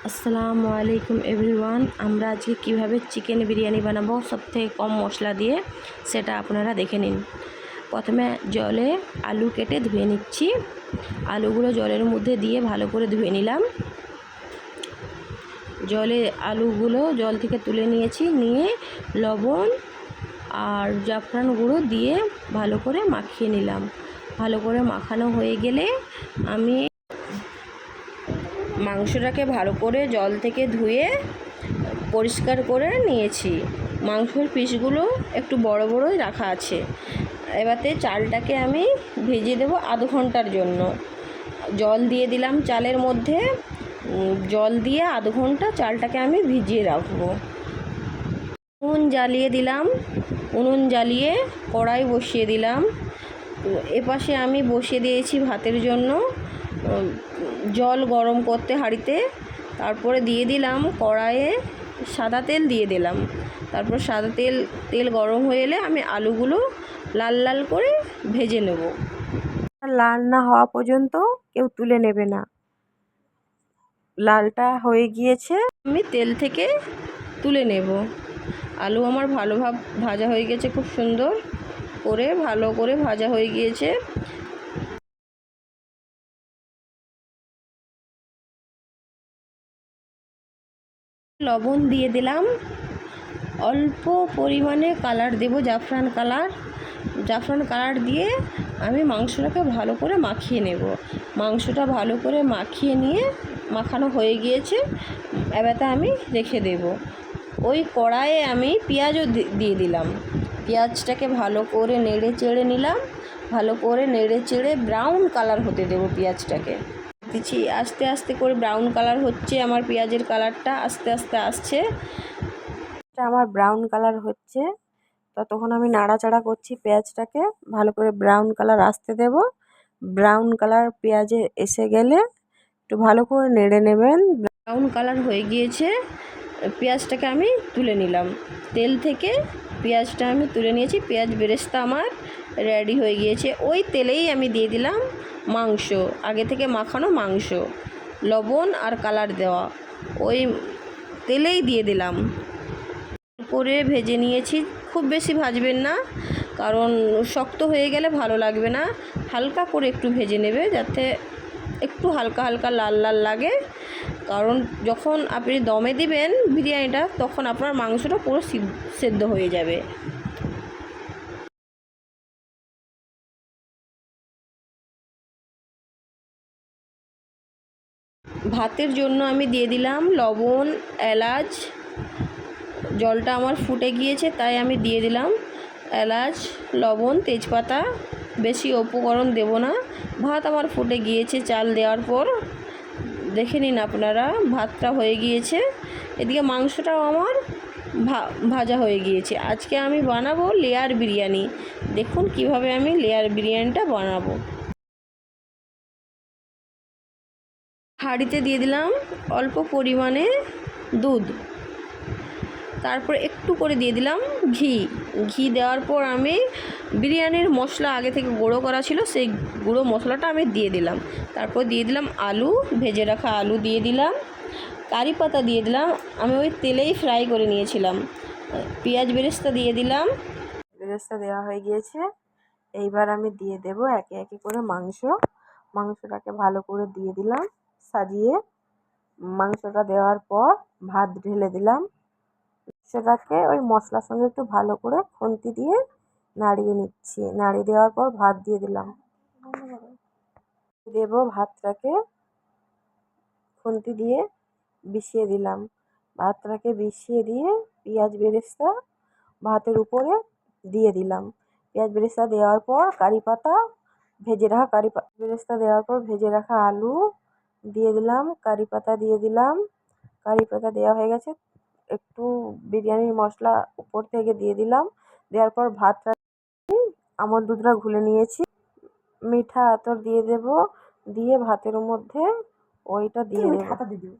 আসসালামু আলাইকুম এভরিওয়ান। আমরা আজকে কীভাবে চিকেন বিরিয়ানি বানাবো সবথেকে কম মশলা দিয়ে সেটা আপনারা দেখে নিন। প্রথমে জলে আলু কেটে ধুয়ে নিচ্ছি। আলুগুলো জলের মধ্যে দিয়ে ভালো করে ধুয়ে নিলাম। আলুগুলো জল থেকে তুলে নিয়েছি, নিয়ে লবণ আর জাফরান গুঁড়ো দিয়ে ভালো করে মাখিয়ে নিলাম। ভালো করে মাখানো হয়ে গেলে আমি মাংসটাকে ভালো করে জল থেকে ধুয়ে পরিষ্কার করে নিয়েছি। মাংসের পিসগুলো একটু বড় বড়ই রাখা আছে। এবারে চালটাকে আমি ভিজিয়ে দেবো আধ ঘন্টার জন্য। জল দিয়ে দিলাম চালের মধ্যে, জল দিয়ে আধ ঘন্টা চালটাকে আমি ভিজিয়ে রাখবো। উনুন জ্বালিয়ে দিলাম, উনুন জ্বালিয়ে কড়াই বসিয়ে দিলাম। এপাশে আমি বসিয়ে দিয়েছি ভাতের জন্য জল গরম করতে হাঁড়িতে। তারপরে দিয়ে দিলাম কড়াইয়ে সাদা তেল দিয়ে দিলাম। তারপর সাদা তেল গরম হয়ে এলে আমি আলুগুলো লাল লাল করে ভেজে নেব। লাল না হওয়া পর্যন্ত কেউ তুলে নেবে না। লালটা হয়ে গিয়েছে, আমি তেল থেকে তুলে নেব। আলু আমার ভালোভাবে ভাজা হয়ে গেছে, খুব সুন্দর করে ভালো করে ভাজা হয়ে গিয়েছে। লবণ দিয়ে দিলাম, অল্প পরিমাণে কালার দেব, জাফরান কালার দিয়ে আমি মাংসটাকে ভালো করে মাখিয়ে নেব। মাংসটা ভালো করে মাখিয়ে নিয়ে মাখানো হয়ে গিয়েছে, এবারে আমি রেখে দেব। ওই কড়াইয়ে আমি পেঁয়াজও দিয়ে দিলাম। পেঁয়াজটাকে ভালো করে নেড়ে চেড়ে নিলাম। ভালো করে নেড়ে চেড়ে ব্রাউন কালার হতে দেব পেঁয়াজটাকে। দিচ্ছি আস্তে আস্তে করে ব্রাউন কালার হচ্ছে, আমার পেঁয়াজের কালারটা আস্তে আস্তে আসছে। আমার ব্রাউন কালার হচ্ছে, ততক্ষণ আমি নাড়াচাড়া করছি পেঁয়াজটাকে। ভালো করে ব্রাউন কালার আসতে দেব। ব্রাউন কালার পেঁয়াজে এসে গেলে একটু ভালো করে নেড়ে নেবেন। ব্রাউন কালার হয়ে গিয়েছে, পেঁয়াজটাকে আমি তুলে নিলাম তেল থেকে। পেঁয়াজটা আমি তুলে নিয়েছি, পেঁয়াজ বেরেস্তা আমার রেডি হয়ে গিয়েছে। ওই তেলেই আমি দিয়ে দিলাম মাংস, আগে থেকে মাখানো মাংস, লবণ আর কালার দেওয়া, ওই তেলেই দিয়ে দিলাম। করে ভেজে নিয়েছি। খুব বেশি ভাজবেন না, কারণ শক্ত হয়ে গেলে ভালো লাগবে না। হালকা করে একটু ভেজে নেবে, যাতে একটু হালকা হালকা লাল লাল লাগে। কারণ যখন আপনি দমে দিবেন বিরিয়ানিটা, তখন আপনার মাংসটা পুরো সেদ্ধ হয়ে যাবে। ভাতের জন্য আমি দিয়ে দিলাম লবণ, এলাচ। জলটা আমার ফুটে গিয়েছে, তাই আমি দিয়ে দিলাম এলাচ, লবণ, তেজপাতা। বেশি উপকরণ দেব না। ভাত আমার ফুটে গিয়েছে চাল দেওয়ার পর, দেখে নিন আপনারা, ভাতটা হয়ে গিয়েছে। এদিকে মাংসটাও আমার ভাজা হয়ে গিয়েছে। আজকে আমি বানাবো লেয়ার বিরিয়ানি। দেখুন কিভাবে আমি লেয়ার বিরিয়ানিটা বানাবো। হাঁড়িতে দিয়ে দিলাম অল্প পরিমাণে দুধ, তারপর একটু করে দিয়ে দিলাম ঘি দেওয়ার পর আমি বিরিয়ানির মশলা আগে থেকে গুঁড়ো করা ছিল, সেই গুঁড়ো মশলাটা আমি দিয়ে দিলাম। তারপর দিয়ে দিলাম আলু, ভেজে রাখা আলু দিয়ে দিলাম, কারি পাতা দিয়ে দিলাম, আমি ওই তেলেই ফ্রাই করে নিয়েছিলাম। পেঁয়াজ বেরেস্তা দিয়ে দিলাম। বেরেস্তা দেওয়া হয়ে গিয়েছে। এইবার আমি দিয়ে দেব একে একে করে মাংসটাকে ভালো করে দিয়ে দিলাম সাজিয়ে। মাংসটা দেওয়ার পর ভাত ঢেলে দিলাম। সেটাকে ওই মশলার সঙ্গে একটু ভালো করে খুন্তি দিয়ে নাড়িয়ে নিচ্ছি। নাড়িয়ে দেওয়ার পর ভাত দিয়ে দিলাম। ভাতটাকে খুন্তি দিয়ে বিছিয়ে দিলাম। ভাতটাকে বিছিয়ে দিয়ে পেঁয়াজ বেরেস্তা ভাতের উপরে দিয়ে দিলাম। পেঁয়াজ বেরেস্তা দেওয়ার পর কারি পাতা, বেরেস্তা দেওয়ার পর ভেজে রাখা আলু দিয়ে দিলাম, কারি পাতা দিয়ে দিলাম। কারি পাতা দেওয়া হয়ে গেছে, একটু বিরিয়ানির মশলা উপর থেকে দিয়ে দিলাম। দেওয়ার পর ভাতটা আমল দুধটা ঘুলে নিয়েছি, মিঠা আতর দিয়ে দেব, দিয়ে ভাতের মধ্যে ওইটা দিয়ে দেবো।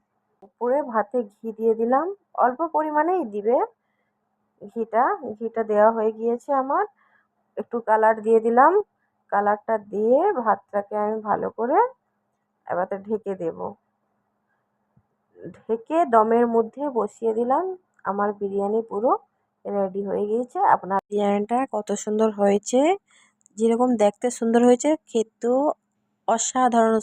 উপরে ভাতে ঘি দিয়ে দিলাম, অল্প পরিমাণেই দিবে ঘিটা দেওয়া হয়ে গিয়েছে আমার। একটু কালার দিয়ে দিলাম, কালারটা দিয়ে ভাতটাকে আমি ভালো করে এবারে ঢেকে দেব। ঢেকে দমের মধ্যে বসিয়ে দিলাম। আমার বিরিয়ানি পুরো রেডি হয়ে গিয়েছে। আপনার বিরিয়ানিটা কত সুন্দর হয়েছে, যেরকম দেখতে সুন্দর হয়েছে খেতেও অসাধারণ।